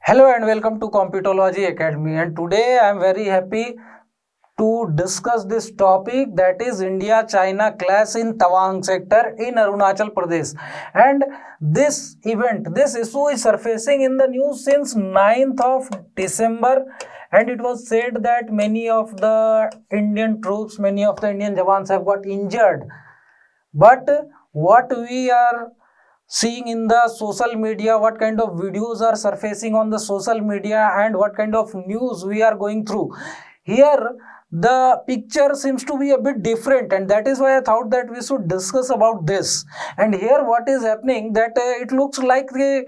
Hello and welcome to Computology Academy, and today I am very happy to discuss this topic, that is India-China clash in Tawang sector in Arunachal Pradesh. And this issue is surfacing in the news since 9th of December, and it was said that many of the Indian troops, many of the Indian Jawans have got injured. But what we are seeing in the social media, what kind of videos are surfacing on the social media, and what kind of news we are going through, here the picture seems to be a bit different, and that is why I thought that we should discuss about this. And here what is happening, that it looks like the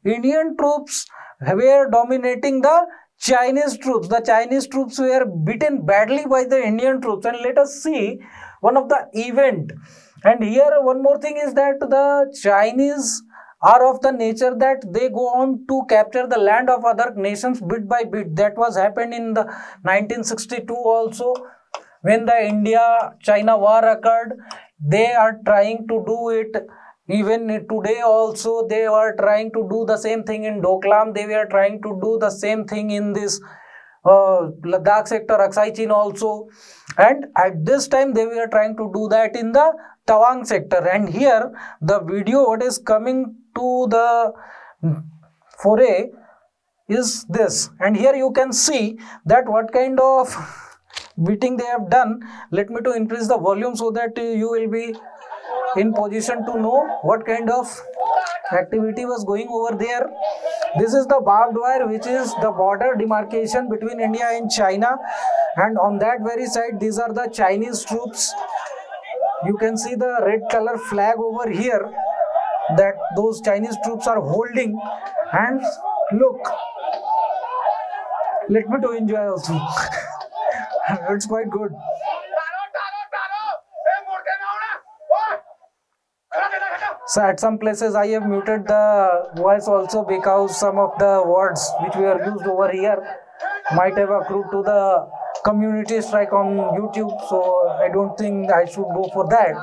Indian troops were dominating the Chinese troops. The Chinese troops were beaten badly by the Indian troops, and let us see one of the event. And here one more thing is that the Chinese are of the nature that they go on to capture the land of other nations bit by bit. That was happened in the 1962 also, when the India-China war occurred. They are trying to do it even today also. They are trying to do the same thing in Doklam. They were trying to do the same thing in this Ladakh sector, Aksai Chin also, and at this time they were trying to do that in the Tawang sector. And here the video what is coming to the foray is this, and here you can see that what kind of beating they have done. Let me to increase the volume so that you will be in position to know what kind of activity was going over there. This is the barbed wire, which is the border demarcation between India and China, and on that very side these are the Chinese troops. You can see the red color flag over here that those Chinese troops are holding, and look, let me to enjoy also. It's quite good. So at some places I have muted the voice also, because some of the words which we are used over here might have accrued to the community strike on YouTube, so I don't think I should go for that.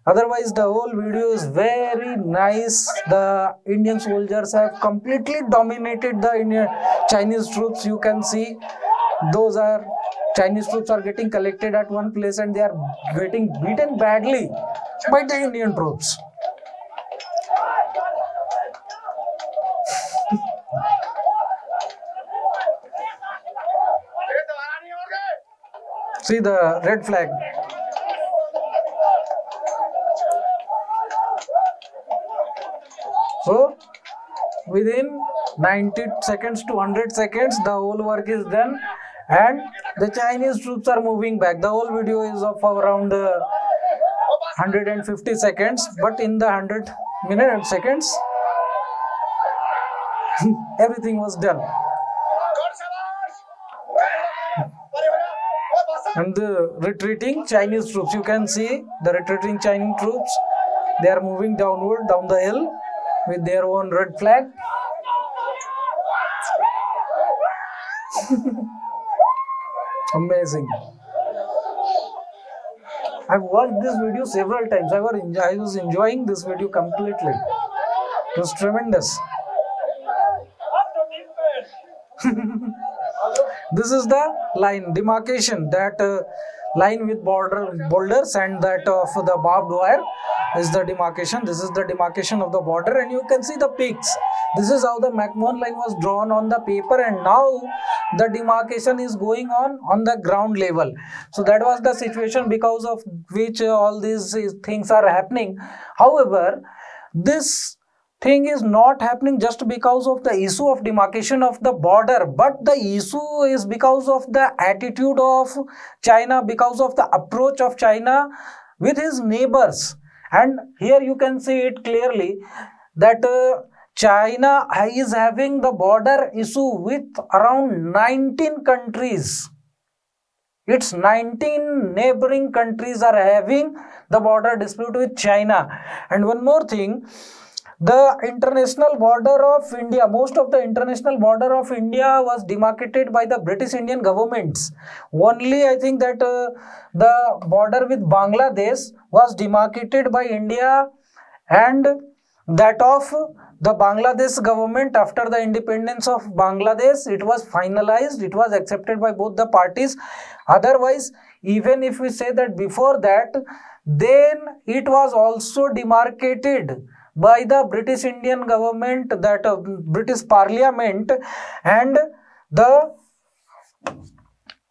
Otherwise the whole video is very nice. The Indian soldiers have completely dominated the Indian Chinese troops. You can see those are Chinese troops are getting collected at one place, and they are getting beaten badly by the Indian troops. See the red flag. So within 90 seconds to 100 seconds the whole work is done, and the Chinese troops are moving back. The whole video is of around 150 seconds, but in the 100 seconds everything was done. And the retreating Chinese troops, you can see the retreating Chinese troops, they are moving downward down the hill with their own red flag. Amazing. I've watched this video several times. I was enjoying this video completely. It was tremendous. This is the line demarcation, that line with boulders and that of the barbed wire is the demarcation. This is the demarcation of the border, and you can see the peaks. This is how the McMahon line was drawn on the paper, and now the demarcation is going on the ground level. So that was the situation because of which all these things are happening. However, this thing is not happening just because of the issue of demarcation of the border, but the issue is because of the attitude of China, because of the approach of China with his neighbors. And here you can see it clearly that China is having the border issue with around 19 countries. Its 19 neighboring countries are having the border dispute with China. And one more thing, the international border of India, most of the international border of India was demarcated by the British Indian governments. Only I think that the border with Bangladesh was demarcated by India, and that of the Bangladesh government, after the independence of Bangladesh, it was finalized, it was accepted by both the parties. Otherwise, even if we say that before that, then it was also demarcated by the British Indian government, that British Parliament, and the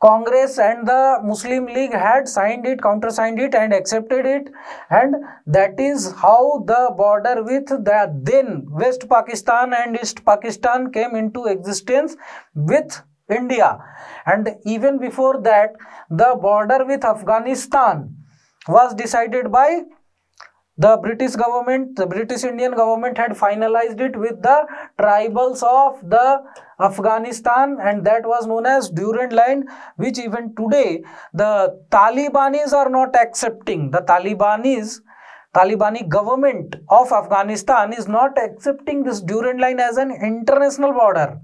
Congress and the Muslim League had signed it, countersigned it and accepted it, and that is how the border with the then West Pakistan and East Pakistan came into existence with India. And even before that, the border with Afghanistan was decided by the British government. The British Indian government had finalized it with the tribals of the Afghanistan, and that was known as Durand Line, which even today the Talibanis are not accepting. The Talibani government of Afghanistan is not accepting this Durand Line as an international border.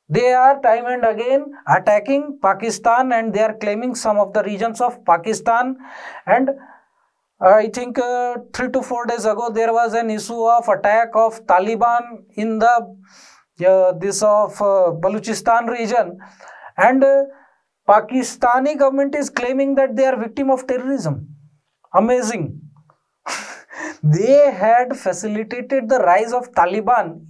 They are time and again attacking Pakistan, and they are claiming some of the regions of Pakistan. And I think 3 to 4 days ago there was an issue of attack of Taliban in the Balochistan region, and Pakistani government is claiming that they are victim of terrorism. Amazing. They had facilitated the rise of Taliban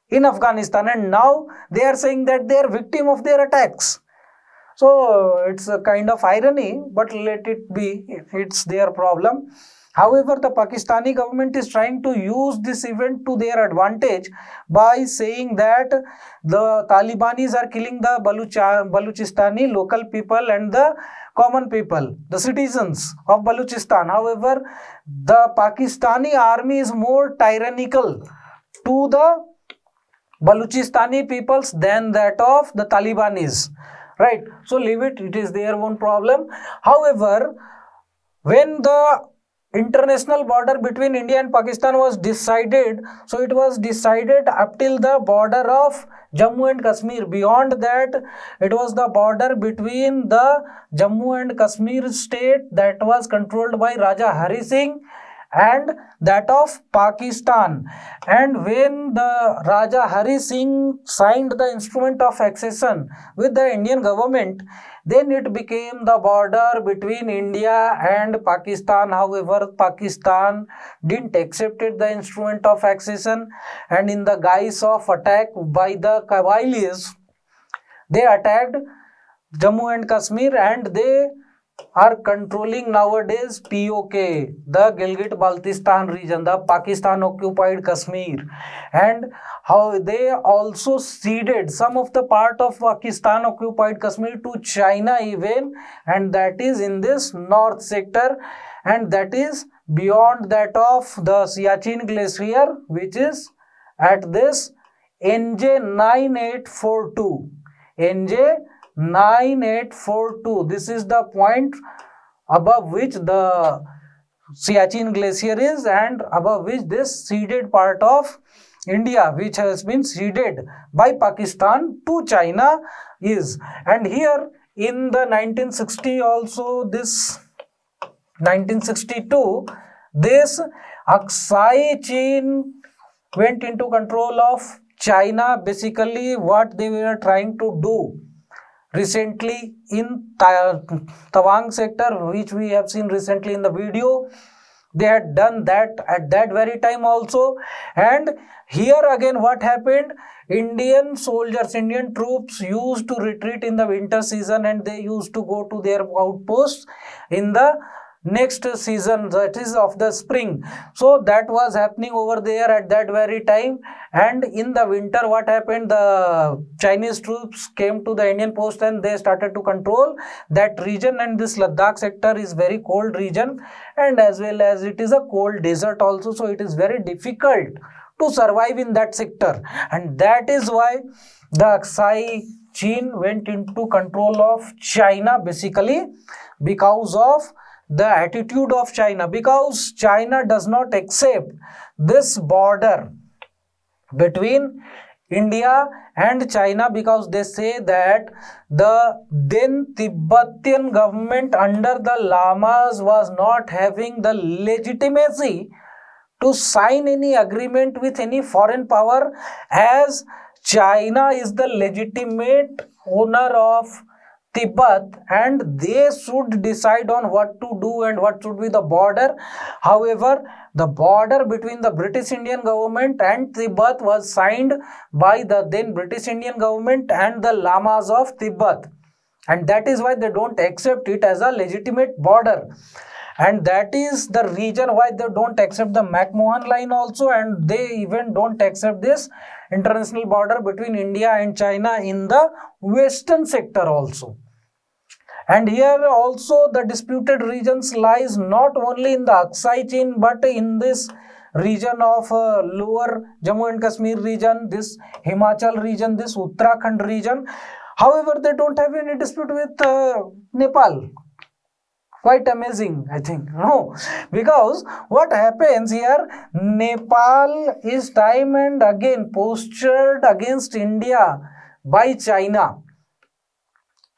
in Afghanistan, and now they are saying that they are victim of their attacks. So it's a kind of irony, but let it be, it's their problem. However, the Pakistani government is trying to use this event to their advantage by saying that the Talibanis are killing the Balochistan local people and the common people, the citizens of Balochistan. However, the Pakistani army is more tyrannical to the Balochistan peoples than that of the Talibanis. Right, so leave it, it is their own problem. However, when the international border between India and Pakistan was decided, so it was decided up till the border of Jammu and Kashmir. Beyond that, it was the border between the Jammu and Kashmir state that was controlled by Raja Hari Singh and that of Pakistan. And when the Raja Hari Singh signed the instrument of accession with the Indian government, then it became the border between India and Pakistan. However, Pakistan didn't accept the instrument of accession, and in the guise of attack by the Kabilis, they attacked Jammu and Kashmir, and they are controlling nowadays POK, the Gilgit-Baltistan region, the Pakistan occupied Kashmir, and how they also ceded some of the part of Pakistan occupied Kashmir to China even, and that is in this north sector, and that is beyond that of the Siachen glacier, which is at this NJ 9842. NJ 9842. This is the point above which the Siachen glacier is, and above which this ceded part of India, which has been ceded by Pakistan to China, is. And here in the 1960 also, this 1962, this Aksai Chin went into control of China. Basically what they were trying to do recently in Tawang sector, which we have seen recently in the video, they had done that at that very time also. And here again what happened, Indian soldiers, Indian troops used to retreat in the winter season, and they used to go to their outposts in the next season, that is of the spring. So that was happening over there at that very time. And in the winter what happened, the Chinese troops came to the Indian post and they started to control that region. And this Ladakh sector is very cold region, and as well as it is a cold desert also, so it is very difficult to survive in that sector. And that is why the Aksai Chin went into control of China, basically because of the attitude of China, because China does not accept this border between India and China, because they say that the then Tibetan government under the Lamas was not having the legitimacy to sign any agreement with any foreign power, as China is the legitimate owner of Tibet and they should decide on what to do and what should be the border. However, the border between the British Indian government and Tibet was signed by the then British Indian government and the lamas of Tibet, and that is why they don't accept it as a legitimate border. And that is the reason why they don't accept the McMahon line also, and they even don't accept this international border between India and China in the western sector also. And here also the disputed regions lies not only in the Aksai Chin but in this region of lower Jammu and Kashmir region, this Himachal region, this Uttarakhand region. However, they don't have any dispute with Nepal. Quite amazing, I think. No, because what happens here, Nepal is time and again postured against India by China.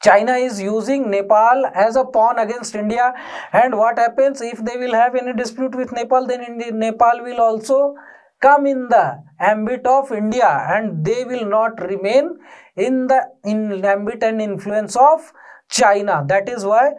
China is using Nepal as a pawn against India, and what happens if they will have any dispute with Nepal, then Nepal will also come in the ambit of India and they will not remain in the ambit and influence of China. That is why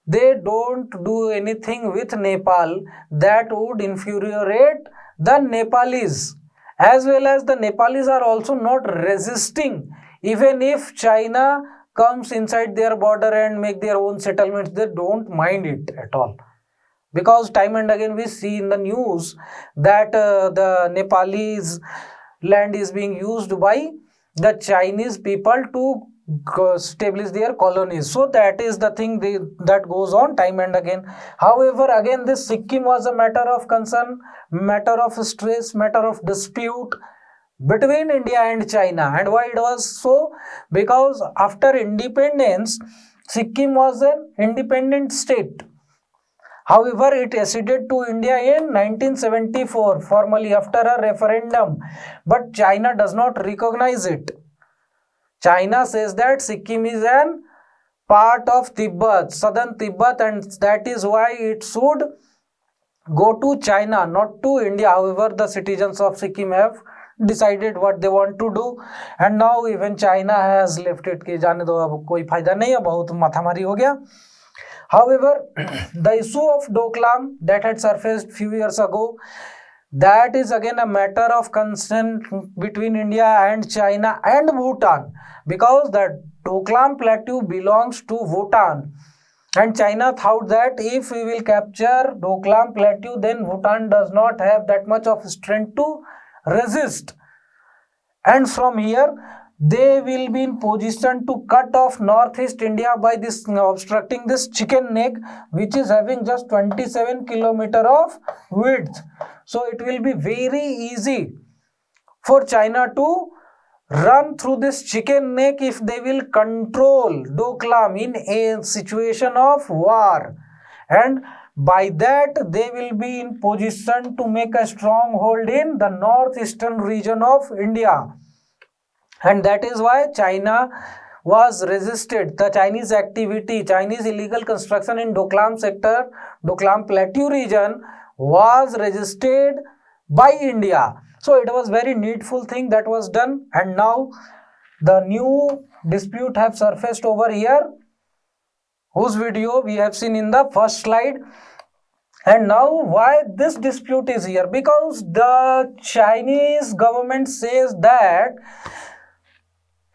they don't do anything with Nepal that would infuriate the Nepalese, as well as the Nepalese are also not resisting. Even if China comes inside their border and make their own settlements, they don't mind it at all. Because time and again we see in the news that the Nepalese land is being used by the Chinese people to establish their colonies. So that is the thing that goes on time and again. However, again this Sikkim was a matter of concern, matter of stress, matter of dispute between India and China. And why it was so? Because after independence, Sikkim was an independent state. However, it acceded to India in 1974 formally after a referendum, but China does not recognize it. China says that Sikkim is an part of Tibet, southern Tibet, and that is why it should go to China, not to India. However, the citizens of Sikkim have decided what they want to do, and now even China has left it कि जाने दो, अब कोई फायदा नहीं है, बहुत माथामारी हो गया. However, the issue of Doklam that had surfaced few years ago, that is again a matter of concern between India and China and Bhutan, because the Doklam plateau belongs to Bhutan, and China thought that if we will capture Doklam plateau, then Bhutan does not have that much of strength to resist, and from here they will be in position to cut off northeast India by this obstructing this chicken neck, which is having just 27 kilometers of width. So it will be very easy for China to run through this chicken neck if they will control Doklam in a situation of war, and by that they will be in position to make a stronghold in the northeastern region of India. And that is why China was resisted. The Chinese activity, Chinese illegal construction in Doklam sector, Doklam plateau region was resisted by India. So it was very needful thing that was done, and now the new dispute have surfaced over here, whose video we have seen in the first slide. And now why this dispute is here? Because the Chinese government says that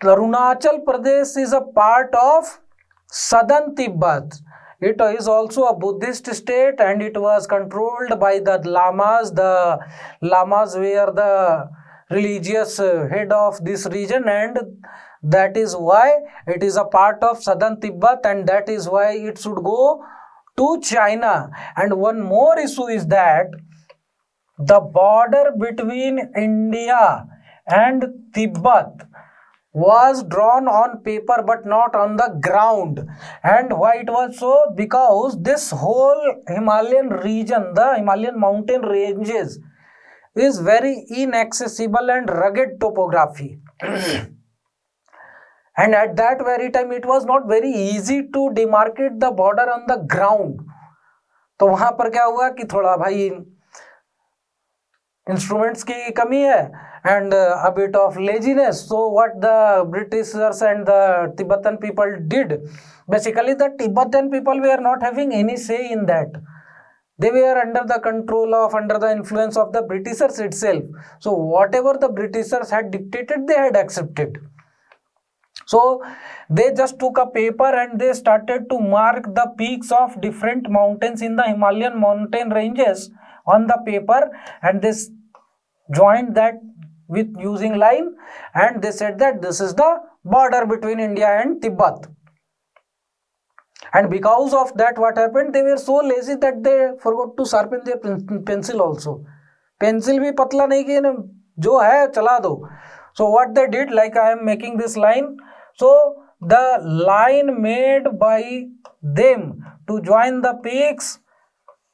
Arunachal Pradesh is a part of southern Tibet. It is also a Buddhist state and it was controlled by the lamas. The lamas were the religious head of this region, and that is why it is a part of southern Tibet, and that is why it should go to China. And one more issue is that the border between India and Tibet was drawn on paper but not on the ground. And why it was so? Because this whole Himalayan region, the Himalayan mountain ranges, is very inaccessible and rugged topography. And at that very time it was not very easy to demarcate the border on the ground. तो वहां पर क्या हुआ कि थोड़ा भाई instruments की कमी है and a bit of laziness. So what the Britishers and the Tibetan people did, basically the Tibetan people were not having any say in that. They were under the control of, under the influence of the Britishers itself. So whatever the Britishers had dictated, they had accepted. So they just took a paper and they started to mark the peaks of different mountains in the Himalayan mountain ranges on the paper, and they joined that with using line, and they said that this is the border between India and Tibet. And because of that, what happened, they were so lazy that they forgot to sharpen their pencil also. Pencil भी पतला नहीं किए ना, जो है चला दो. So what they did, like I am making this line, so the line made by them to join the peaks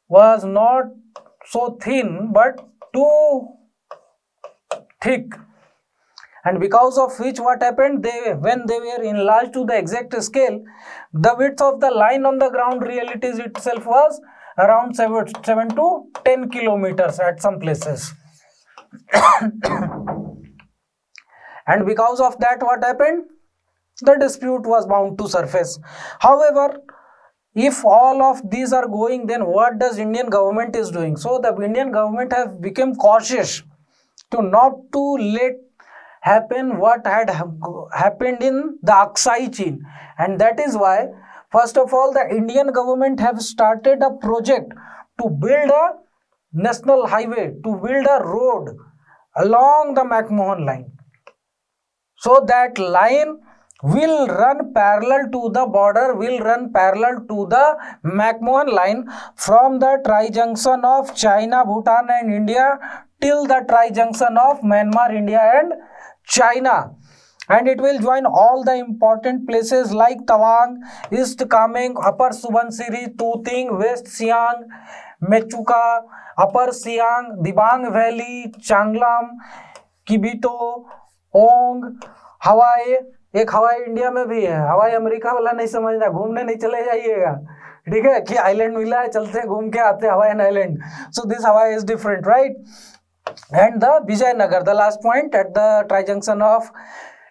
was not so thin but too thick, and because of which what happened, when they were enlarged to the exact scale, the width of the line on the ground realities itself was around 7 to 10 kilometers at some places. And because of that, what happened, the dispute was bound to surface. However, if all of these are going, then what does Indian government is doing? So the Indian government has become cautious to not to let happen what had happened in the Aksai Chin, and that is why first of all the Indian government have started a project to build a national highway, to build a road along the McMahon line, so that line will run parallel to the border, will run parallel to the McMahon line from the tri-junction of China, Bhutan and India till the tri-junction of Myanmar, India and China. And it will join all the important places like Tawang, East Kameng, Upper Subansiri, Tuting, West Siang, Mechuka, Upper Siang, Dibang Valley, Changlam, Kibito, Ong, हवाई. एक हवाई India में भी है, हवाई America वाला नहीं समझना, घूमने नहीं चले जाइएगा, ठीक है, कि आइलैंड मिला है चलते घूम के आते हवाईन आइलैंड. सो दिस हवाई is different, right. And the Vijayanagar, the last point at the tri-junction of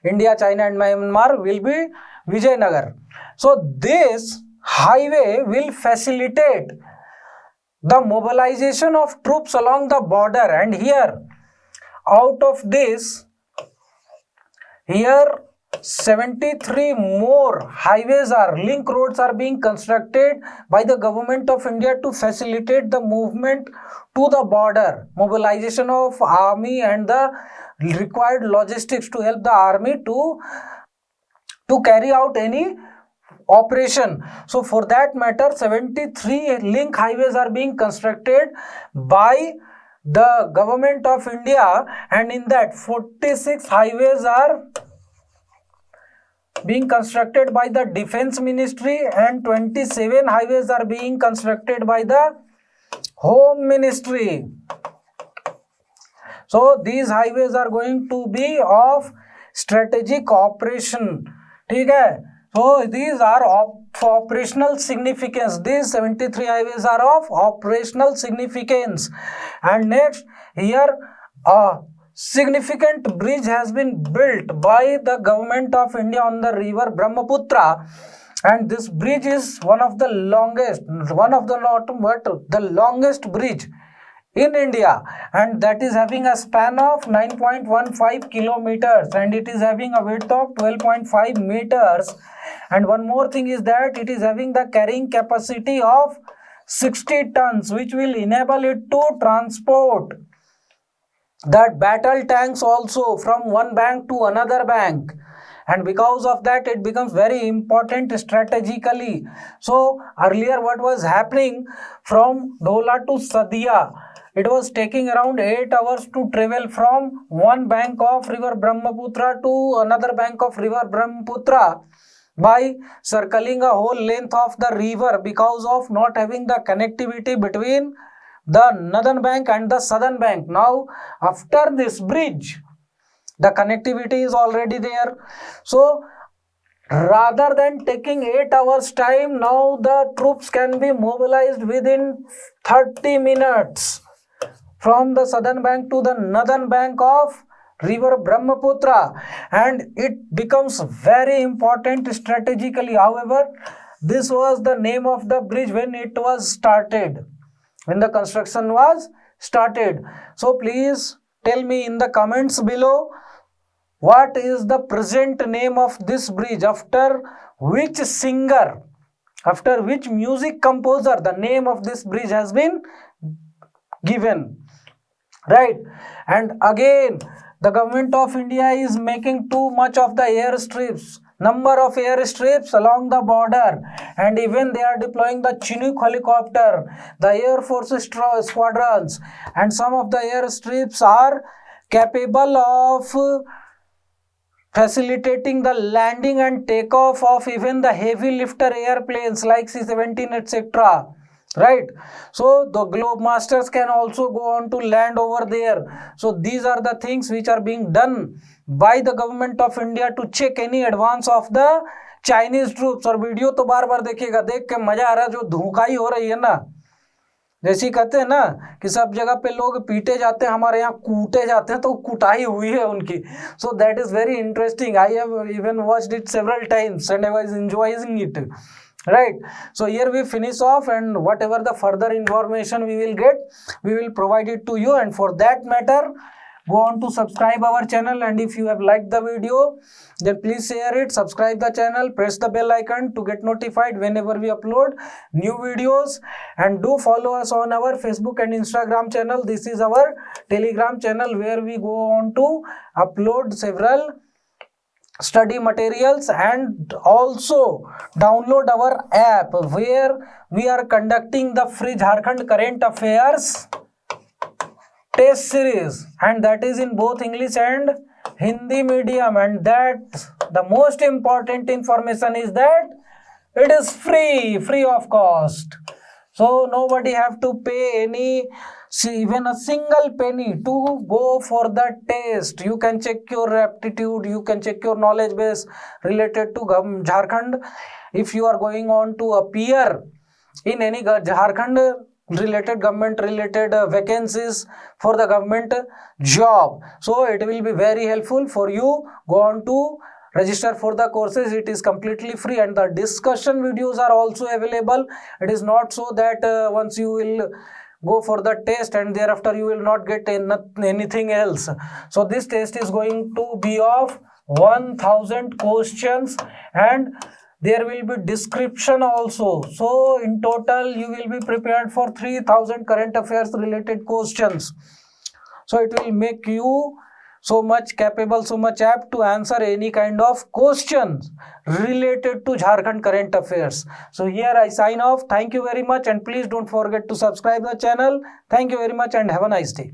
India, China and Myanmar will be Vijayanagar. So this highway will facilitate the mobilization of troops along the border, and here out of this, here 73 more highways are, link roads are being constructed by the government of India to facilitate the movement to the border, mobilization of army and the required logistics to help the army to carry out any operation. So for that matter, 73 link highways are being constructed by the government of India, and in that 46 highways are being constructed by the Defense Ministry and 27 highways are being constructed by the Home Ministry. So these highways are going to be of strategic operation. ठीक है, so these are of operational significance. These 73 highways are of operational significance. And next, here significant bridge has been built by the government of India on the river Brahmaputra, and this bridge is one of the longest, the longest bridge in India, and that is having a span of 9.15 kilometers, and it is having a width of 12.5 meters. And one more thing is that it is having the carrying capacity of 60 tons, which will enable it to transport that battle tanks also from one bank to another bank, and because of that it becomes very important strategically. So earlier what was happening, from Dhola to Sadia, it was taking around 8 hours to travel from one bank of river Brahmaputra to another bank of river Brahmaputra by circling a whole length of the river, because of not having the connectivity between the northern bank and the southern bank. Now after this bridge, the connectivity is already there. So rather than taking 8 hours time, now the troops can be mobilized within 30 minutes. from the southern bank to the northern bank of river Brahmaputra, and it becomes very important strategically. However, this was the name of the bridge when it was started, when the construction was started. So please tell me in the comments below, what is the present name of this bridge, after which singer, after which music composer the name of this bridge has been given, right? And again, the government of India is making too much of the airstrips, number of airstrips along the border, and even they are deploying the Chinook helicopter, the Air Force squadrons, and some of the airstrips are capable of facilitating the landing and takeoff of even the heavy lifter airplanes like C-17, etc. Right? So the Globemasters can also go on to land over there. So these are the things which are being done by the government of India to check any advance of the Chinese troops. और video तो बार बार देखिएगा, देख के मजा आ रहा है, जो धुकाई हो रही है ना, जैसे कहते हैं ना कि सब जगह पे लोग पीटे जाते हैं, हमारे यहाँ कूटे जाते हैं, तो कुटाई हुई है उनकी. So that is very interesting. I have even watched it several times and I was enjoying it. Right, so here we finish off, and whatever the further information we will get, we will provide it to you. And for that matter, go on to subscribe our channel, and if you have liked the video, then please share it, subscribe the channel, press the bell icon to get notified whenever we upload new videos, and do follow us on our Facebook and Instagram channel. This is our Telegram channel where we go on to upload several study materials, and also download our app where we are conducting the free Jharkhand current affairs test series, and that is in both English and Hindi medium. And that the most important information is that it is free of cost. So nobody have to pay even a single penny to go for the test. You can check your aptitude, you can check your knowledge base related to Jharkhand. If you are going on to appear in any Jharkhand related, government related vacancies for the government job, so it will be very helpful for you. Go on to register for the courses. It is completely free, and the discussion videos are also available. It is not so that once you will go for the test and thereafter you will not get anything else. So this test is going to be of 1000 questions, and there will be description also. So in total you will be prepared for 3000 current affairs related questions. So it will make you so much capable, so much apt to answer any kind of questions related to Jharkhand current affairs. So here I sign off. Thank you very much, and please don't forget to subscribe the channel. Thank you very much, and have a nice day.